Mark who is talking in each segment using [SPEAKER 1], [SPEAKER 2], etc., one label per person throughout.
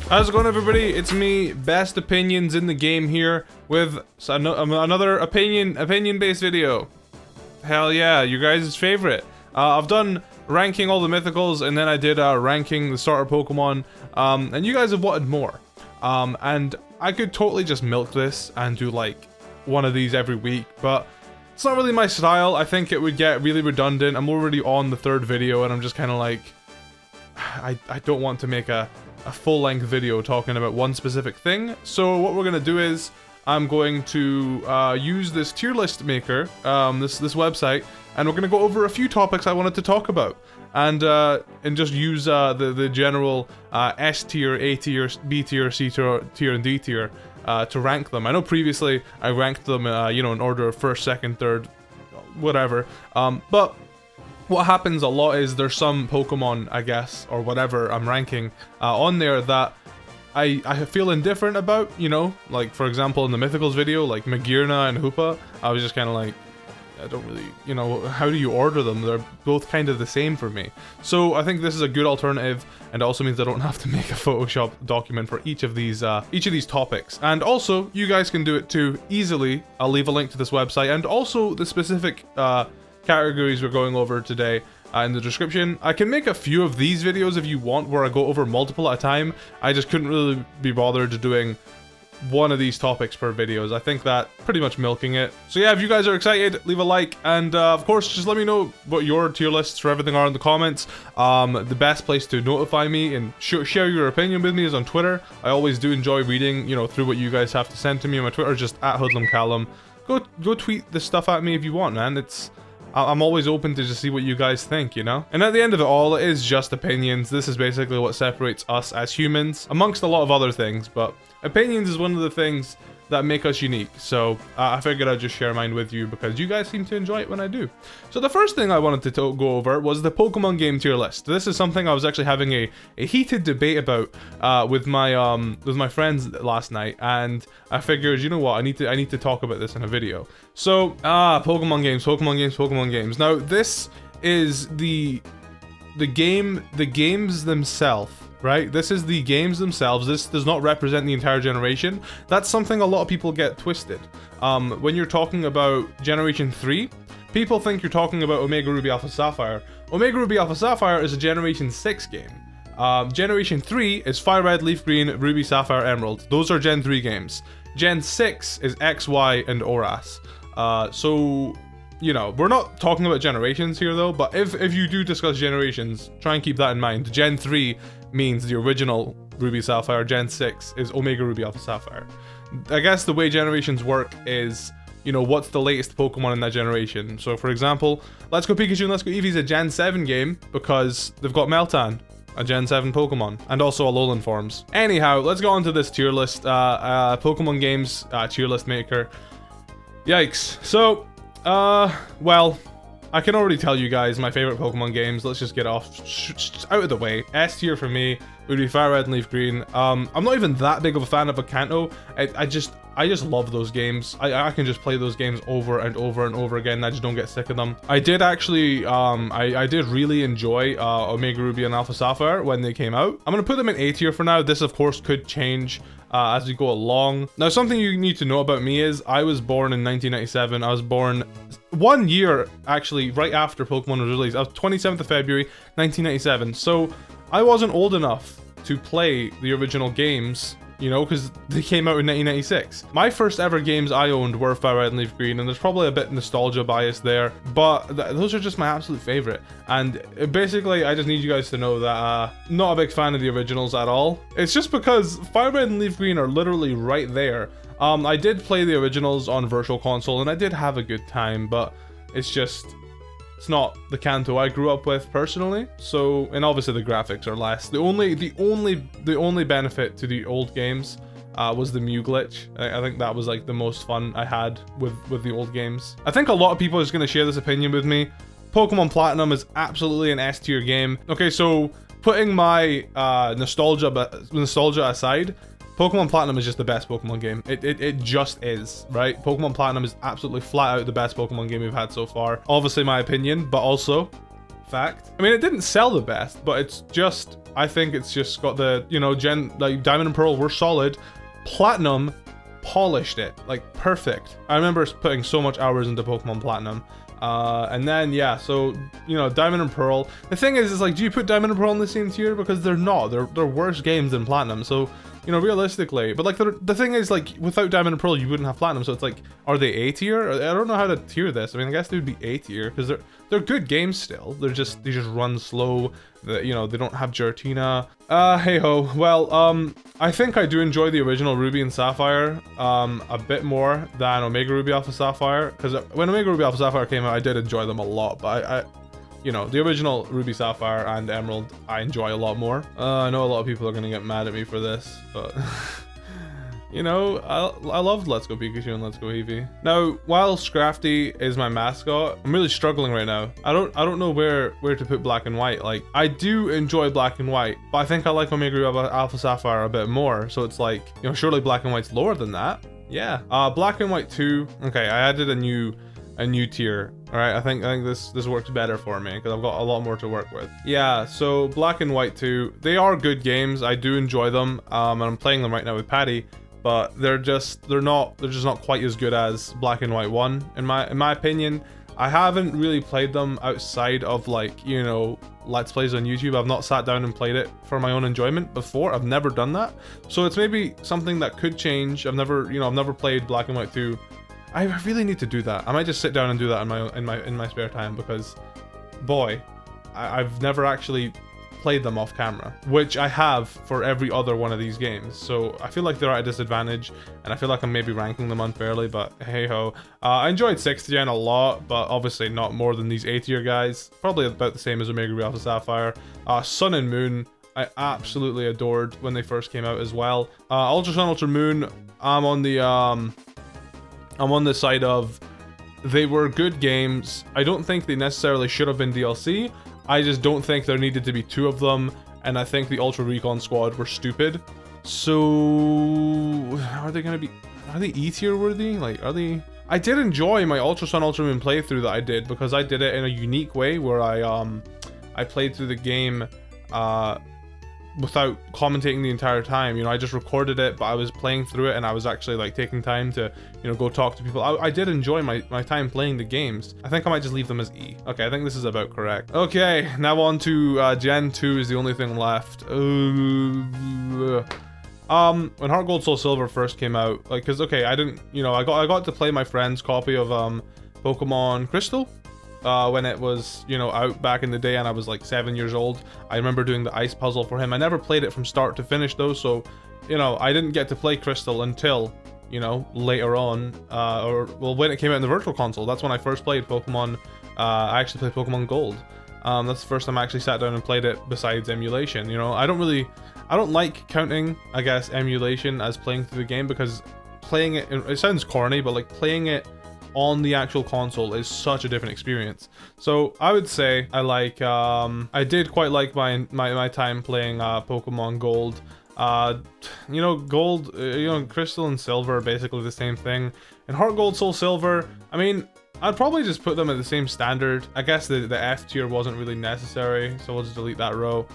[SPEAKER 1] How's it going, everybody? It's me, Best Opinions in the Game here, with another opinion-based video. Hell yeah, you guys' favorite. I've done ranking all the mythicals, and then I did ranking the starter Pokemon, and you guys have wanted more. And I could totally just milk this and do like one of these every week, but it's not really my style. I think it would get really redundant. I'm already on the third video, and I'm just kind of like, I don't want to make a full-length video talking about one specific thing. So what we're gonna do is I'm going to use this tier list maker, this website, and we're gonna go over a few topics I wanted to talk about, and just use the general S tier, A tier, B tier, C tier, and D tier to rank them. I know previously I ranked them, you know, in order of first, second, third, whatever. But what happens a lot is there's some Pokemon, I guess, or whatever I'm ranking on there that I feel indifferent about, you know? Like, for example, in the Mythicals video, like Magearna and Hoopa, I was just kind of like, I don't really, you know, how do you order them? They're both kind of the same for me. So I think this is a good alternative, and it also means I don't have to make a Photoshop document for each of these topics. And also, you guys can do it too easily. I'll leave a link to this website, and also the specific categories we're going over today in the description. I can make a few of these videos if you want, where I go over multiple at a time. I just couldn't really be bothered doing one of these topics per videos. I think that pretty much milking it. So yeah, if you guys are excited, leave a like, and of course, just let me know what your tier lists for everything are in the comments. The best place to notify me and share your opinion with me is on Twitter. I always do enjoy reading, you know, through what you guys have to send to me on my Twitter, just at HoodlumCallum. Go tweet this stuff at me if you want, man. I'm always open to just see what you guys think, you know? And at the end of it all, it is just opinions. This is basically what separates us as humans, amongst a lot of other things, but opinions is one of the things that make us unique. So I figured I'd just share mine with you because you guys seem to enjoy it when I do. So the first thing I wanted to go over was the Pokemon game tier list. This is something I was actually having a heated debate about with my friends last night, and I figured, you know what, I need to talk about this in a video. So Pokemon games. Now this is the games themselves. Right? This is the games themselves. This does not represent the entire generation. That's something a lot of people get twisted. When you're talking about Generation 3, people think you're talking about Omega Ruby Alpha Sapphire. Omega Ruby Alpha Sapphire is a Generation 6 game. Generation 3 is Fire Red, Leaf Green, Ruby, Sapphire, Emerald. Those are Gen 3 games. Gen 6 is X, Y, and ORAS. So, you know, we're not talking about generations here though, but if you do discuss generations, try and keep that in mind. Gen 3 means the original Ruby Sapphire, Gen 6 is Omega Ruby Alpha Sapphire. I guess the way generations work is, you know, what's the latest Pokemon in that generation. So for example, Let's Go Pikachu and Let's Go Eevee's a Gen 7 game because they've got Meltan, a Gen 7 Pokemon, and also Alolan forms. Anyhow, let's go on to this tier list, Pokemon games tier list maker. Yikes. So, well, I can already tell you guys my favorite Pokemon games. Let's just get off out of the way. S tier for me would be Fire Red and Leaf Green. I'm not even that big of a fan of Kanto. I just love those games. I can just play those games over and over and over again. I just don't get sick of them. I did actually, I did really enjoy Omega Ruby and Alpha Sapphire when they came out. I'm gonna put them in A tier for now. This of course could change as we go along. Now, something you need to know about me is I was born in 1997. I was born 1 year, actually, right after Pokemon was released. I was 27th of February, 1997. So I wasn't old enough to play the original games, you know, because they came out in 1996. My first ever games I owned were Fire Red and Leaf Green, and there's probably a bit nostalgia bias there, but those are just my absolute favorite. And basically, I just need you guys to know that not a big fan of the originals at all. It's just because Fire Red and Leaf Green are literally right there. I did play the originals on Virtual Console, and I did have a good time, but it's not the Kanto I grew up with personally. So, and obviously the graphics are less. The only benefit to the old games was the Mew glitch. I think that was like the most fun I had with the old games. I think a lot of people are just gonna share this opinion with me. Pokemon Platinum is absolutely an S tier game. Okay, so putting my nostalgia aside, Pokemon Platinum is just the best Pokemon game. It just is, right? Pokemon Platinum is absolutely flat out the best Pokemon game we've had so far. Obviously my opinion, but also fact. I mean, it didn't sell the best, but it's just I think it's just got the, you know, like Diamond and Pearl were solid. Platinum polished it, like perfect. I remember putting so much hours into Pokemon Platinum. And then, yeah, so, you know, Diamond and Pearl. The thing is like, do you put Diamond and Pearl in the same tier? Because they're not. They're worse games than Platinum. So, you know, realistically. But like, the thing is, like, without Diamond and Pearl, you wouldn't have Platinum. So it's like, are they A tier? I don't know how to tier this. I mean, I guess they would be A tier because they're good games still. They just run slow. You know, they don't have Giratina. Hey ho. Well, I think I do enjoy the original Ruby and Sapphire a bit more than Omega Ruby Alpha Sapphire, because when Omega Ruby Alpha Sapphire came out, I did enjoy them a lot, but I you know, the original Ruby Sapphire and Emerald I enjoy a lot more. I know a lot of people are gonna get mad at me for this, but you know, I loved Let's Go Pikachu and Let's Go Eevee. Now, while Scrafty is my mascot, I'm really struggling right now. I don't know where to put Black and White. Like, I do enjoy Black and White, but I think I like Omega Alpha Sapphire a bit more. So it's like, you know, surely Black and White's lower than that. Yeah. Black and White 2. Okay, I added a new tier. All right, I think this works better for me because I've got a lot more to work with. Yeah, so Black and White 2, they are good games. I do enjoy them, and I'm playing them right now with Patty. But they're just not quite as good as Black and White 1 in my opinion. I haven't really played them outside of, like, you know, Let's Plays on YouTube. I've not sat down and played it for my own enjoyment before. I've never done that. So it's maybe something that could change. I've never played Black and White 2. I really need to do that. I might just sit down and do that in my spare time, because boy, I've never actually played them off camera, which I have for every other one of these games. So I feel like they're at a disadvantage, and I feel like I'm maybe ranking them unfairly, but hey ho. I enjoyed 6th gen a lot, but obviously not more than these A tier guys. Probably about the same as Omega Ruby Alpha Sapphire. Sun and Moon, I absolutely adored when they first came out as well. Ultra Sun, Ultra Moon, I'm on the side of, they were good games. I don't think they necessarily should have been DLC. I just don't think there needed to be 2 of them, and I think the Ultra Recon Squad were stupid. So are they E tier worthy? Like, are they? I did enjoy my Ultra Sun Ultra Moon playthrough that I did, because I did it in a unique way where I played through the game without commentating the entire time. You know, I just recorded it, but I was playing through it, and I was actually like taking time to, you know, go talk to people. I did enjoy my time playing the games. I think I might just leave them as E. Okay, I think this is about correct. Okay, now on to Gen 2 is the only thing left. When Heart Gold Soul Silver first came out, like, cause okay, I didn't, you know, I got to play my friend's copy of Pokemon Crystal. When it was, you know, out back in the day, and I was like 7 years old. I remember doing the ice puzzle for him. I never played it from start to finish though, so, you know, I didn't get to play Crystal until, you know, later on, well, when it came out in the Virtual Console. That's when I first played Pokemon. I actually played Pokemon Gold. That's the first time I actually sat down and played it besides emulation. You know, I don't like counting, I guess, emulation as playing through the game, because playing it sounds corny, but like playing it on the actual console is such a different experience. So I would say I like, I did quite like my time playing Pokemon Gold. You know, Gold, you know, Crystal and Silver are basically the same thing. And Heart Gold Soul Silver, I mean, I'd probably just put them at the same standard. I guess the F tier wasn't really necessary, so we'll just delete that row.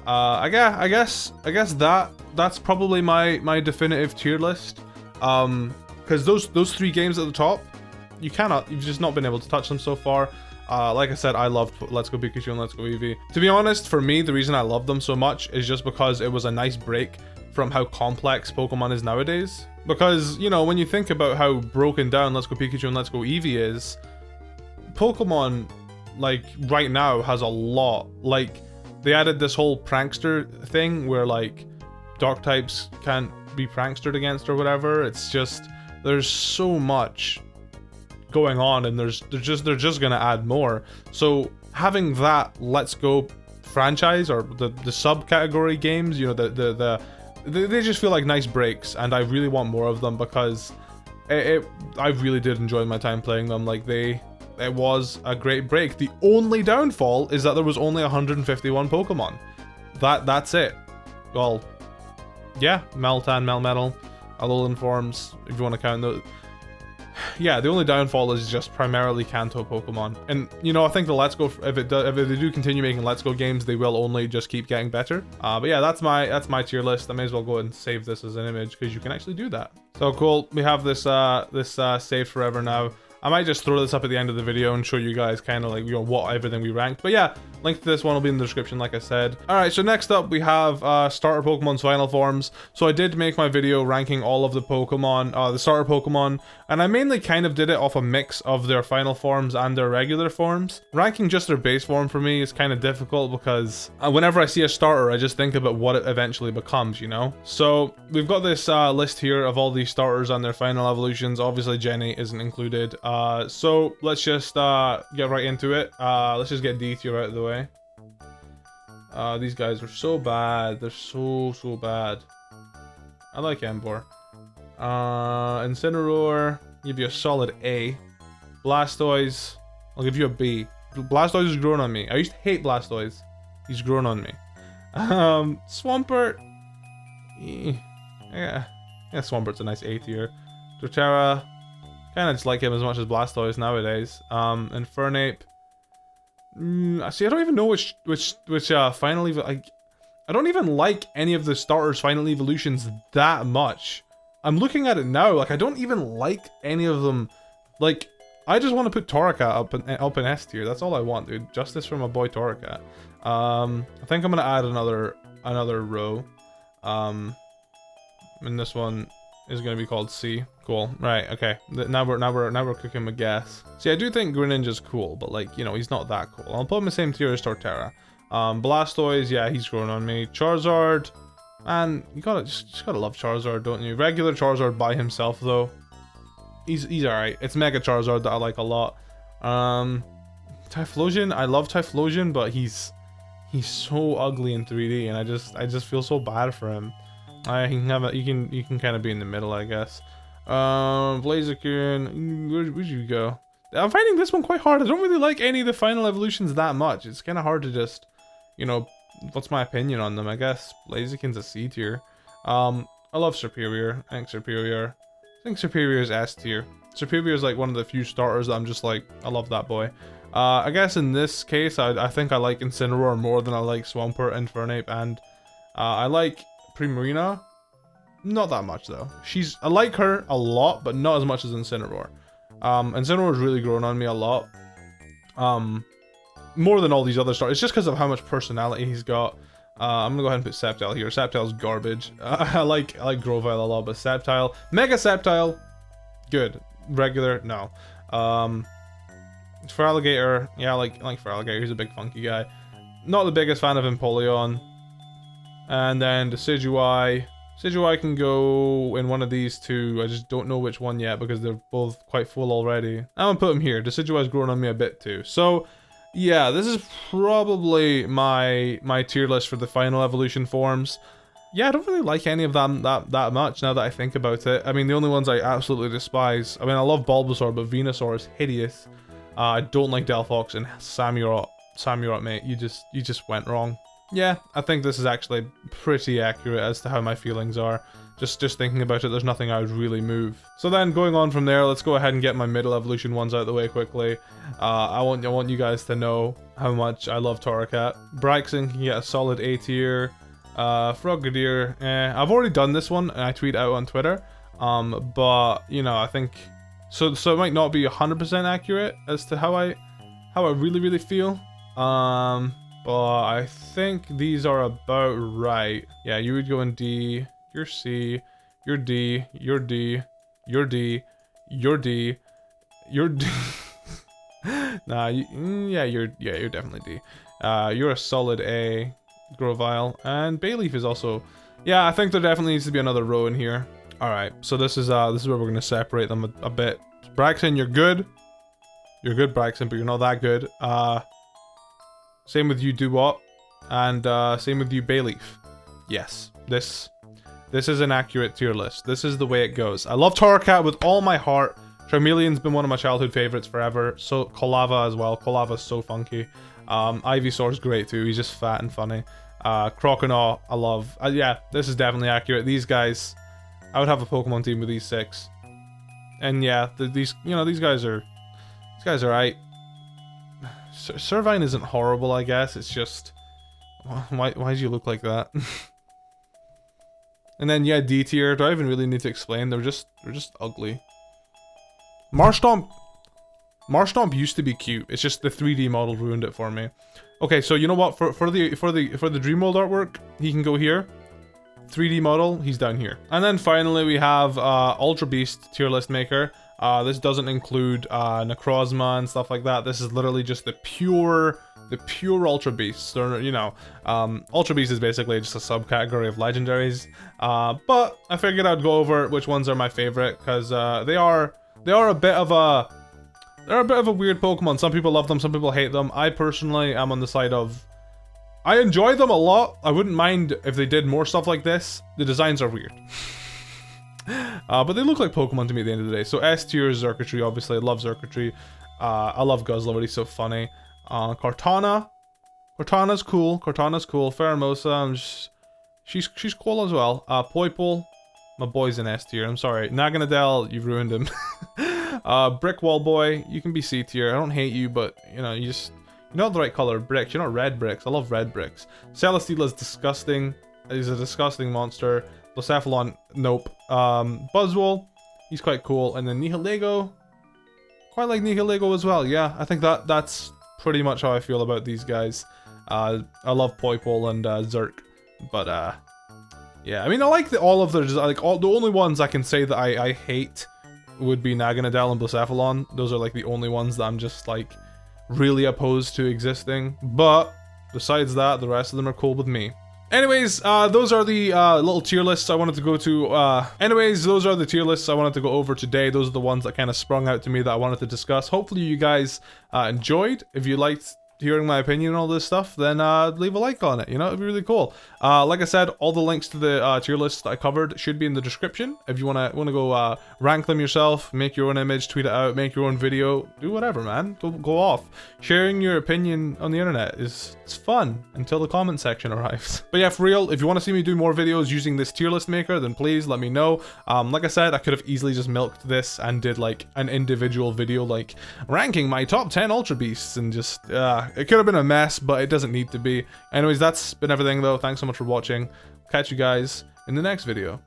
[SPEAKER 1] I guess that's probably my definitive tier list. Because those 3 games at the top, you've just not been able to touch them so far. Like I said, I loved Let's Go Pikachu and Let's Go Eevee. To be honest, for me, the reason I love them so much is just because it was a nice break from how complex Pokemon is nowadays. Because, you know, when you think about how broken down Let's Go Pikachu and Let's Go Eevee is, Pokemon, like, right now has a lot. Like, they added this whole prankster thing where, like, dark types can't be prankstered against or whatever. It's just, there's so much going on, and they're just gonna add more. So having that Let's Go franchise, or the subcategory games, you know, they just feel like nice breaks, and I really want more of them, because I really did enjoy my time playing them. Like, it was a great break. The only downfall is that there was only 151 Pokemon. That's it. Well, yeah, Meltan, Melmetal, Alolan forms, if you want to count those. yeah, the only downfall is just primarily Kanto Pokemon. And, you know, I think the Let's Go, if they do continue making Let's Go games, they will only just keep getting better. But yeah, that's my tier list. I may as well go ahead and save this as an image because you can actually do that. So cool. We have this saved forever now. I might just throw this up at the end of the video and show you guys kind of like, you know, what everything we ranked. But yeah, link to this one will be in the description, like I said. All right, so next up we have starter Pokemon's final forms. So I did make my video ranking all of the Pokemon, the starter Pokemon, and I mainly kind of did it off a mix of their final forms and their regular forms. Ranking just their base form for me is kind of difficult because whenever I see a starter, I just think about what it eventually becomes, you know? So we've got this list here of all these starters and their final evolutions. Obviously, Jenny isn't included. So let's just get right into it. Let's just get D tier out of the way. These guys are so bad. They're so bad. I like Emboar. Incineroar, give you a solid A. Blastoise, I'll give you a B. Blastoise has grown on me. I used to hate Blastoise. He's grown on me. Swampert, yeah, Swampert's a nice A tier. Torterra, kind of just like him as much as Blastoise nowadays. Infernape. See, I don't even know which final I don't even like any of the starters' final evolutions that much. I'm looking at it now, like I don't even like any of them. Like, I just want to put Torracat up in S tier. That's all I want, dude. Justice for my boy Torracat. I think I'm gonna add another row. And this one is gonna be called C. Cool. Right. Okay. Now we're cooking with gas. See, I do think Greninja's cool, but like, you know, he's not that cool. I'll put him in the same tier as Torterra. Blastoise, yeah, he's grown on me. Charizard, man, you just gotta love Charizard, don't you? Regular Charizard by himself though, he's alright. It's Mega Charizard that I like a lot. Typhlosion, I love Typhlosion, but he's so ugly in 3D, and I just feel so bad for him. You can kind of be in the middle, I guess. Blaziken, where'd you go? I'm finding this one quite hard. I don't really like any of the final evolutions that much. It's kind of hard to just, you know, what's my opinion on them? I guess Blaziken's a C tier. I love Serperior. I think Serperior. I think Serperior is S tier. Serperior is like one of the few starters that I'm just like, I love that boy. I guess in this case, I think I like Incineroar more than I like Swampert, Infernape, and I like Primarina. Not that much though. I like her a lot, but not as much as Incineroar. Incineroar's really grown on me a lot. More than all these other starters. It's just because of how much personality he's got. I'm gonna go ahead and put Sceptile here. Sceptile's garbage. I like Grovyle a lot, but Sceptile, Mega Sceptile, good. Regular, no. Feraligatr, yeah, I like Feraligatr. He's a big funky guy. Not the biggest fan of Empoleon. And then Decidueye. Decidueye can go in one of these two. I just don't know which one yet because they're both quite full already. I'm gonna put him here. Decidueye's grown on me a bit too. So yeah, this is probably my tier list for the final evolution forms. Yeah, I don't really like any of them that much now that I think about it. I mean, the only ones I absolutely despise. I mean, I love Bulbasaur, but Venusaur is hideous. I don't like Delphox and Samurott. Samurott, mate, you just went wrong. Yeah, I think this is actually pretty accurate as to how my feelings are. Just thinking about it, there's nothing I would really move. So then, going on from there, let's go ahead and get my middle evolution ones out of the way quickly. I want you guys to know how much I love Torracat. Braixen can get a solid A tier. Frogadier, I've already done this one, and I tweet out on Twitter. But you know, I think so it might not be 100% accurate as to how I really feel. But I think these are about right. Yeah, you would go in D, you're C, you're D, you're D, you're D, you're D, you're D. Nah, you're definitely D. You're a solid A, Grovyle, and Bayleaf is also. Yeah, I think there definitely needs to be another row in here. All right, so this is where we're gonna separate them a bit. Braixen, you're good. You're good, Braixen, but you're not that good. Same with you, Dewott, and same with you, Bayleaf. Yes, this is an accurate tier list. This is the way it goes. I love Torracat with all my heart. Charmeleon's been one of my childhood favorites forever. So Kolava as well. Kolava's so funky. Ivysaur's great too. He's just fat and funny. Croconaw, I love. Yeah, this is definitely accurate. These guys, I would have a Pokemon team with these 6. And yeah, these guys are right. Servine isn't horrible, I guess. It's just why do you look like that? And then yeah, D tier. Do I even really need to explain? They're just ugly. Marshtomp used to be cute. It's just the 3D model ruined it for me. Okay, so you know what? For the Dreamworld artwork, he can go here. 3D model, he's down here. And then finally we have Ultra Beast tier list maker. This doesn't include Necrozma and stuff like that. This is literally just the pure Ultra Beasts. They're, you know, Ultra Beast is basically just a subcategory of legendaries. But I figured I'd go over which ones are my favorite, because they are a bit of a weird Pokemon. Some people love them, some people hate them. I personally am on the side of I enjoy them a lot. I wouldn't mind if they did more stuff like this. The designs are weird. But they look like Pokemon to me at the end of the day. So S tier is Xurkitree, obviously. I love Xurkitree. I love Guzzler, he's so funny. Cortana's cool. Pheromosa, she's cool as well. Poipole, my boy's in S tier. I'm sorry. Naganadel, you've ruined him. Brick Wall Boy, you can be C tier. I don't hate you, but you know, you're not the right color bricks. You're not red bricks. I love red bricks. Celesteela is disgusting. He's a disgusting monster. Blacephalon, nope. Buzzwole, he's quite cool. And then Nihilego, quite like Nihilego as well. Yeah, I think that's pretty much how I feel about these guys. I love Poipole and Zerk, but yeah, I mean, I like all of their, like the only ones I can say that I hate would be Naganadel and Blacephalon. Those are like the only ones that I'm just like really opposed to existing. But besides that, the rest of them are cool with me. Anyways, those are the little tier lists I wanted to go to. Those are the tier lists I wanted to go over today. Those are the ones that kind of sprung out to me that I wanted to discuss. Hopefully you guys enjoyed. If you liked hearing my opinion on all this stuff, then leave a like on it, you know, it'd be really cool. Like I said, all the links to the tier lists that I covered should be in the description. If you wanna go rank them yourself, make your own image, tweet it out, make your own video, do whatever, man. Go off. Sharing your opinion on the internet it's fun until the comment section arrives. But yeah, for real, if you want to see me do more videos using this tier list maker, then please let me know. Like I said, I could have easily just milked this and did like an individual video like ranking my top 10 Ultra Beasts and just it could have been a mess, but it doesn't need to be. Anyways, that's been everything though. Thanks so much for watching. Catch you guys in the next video.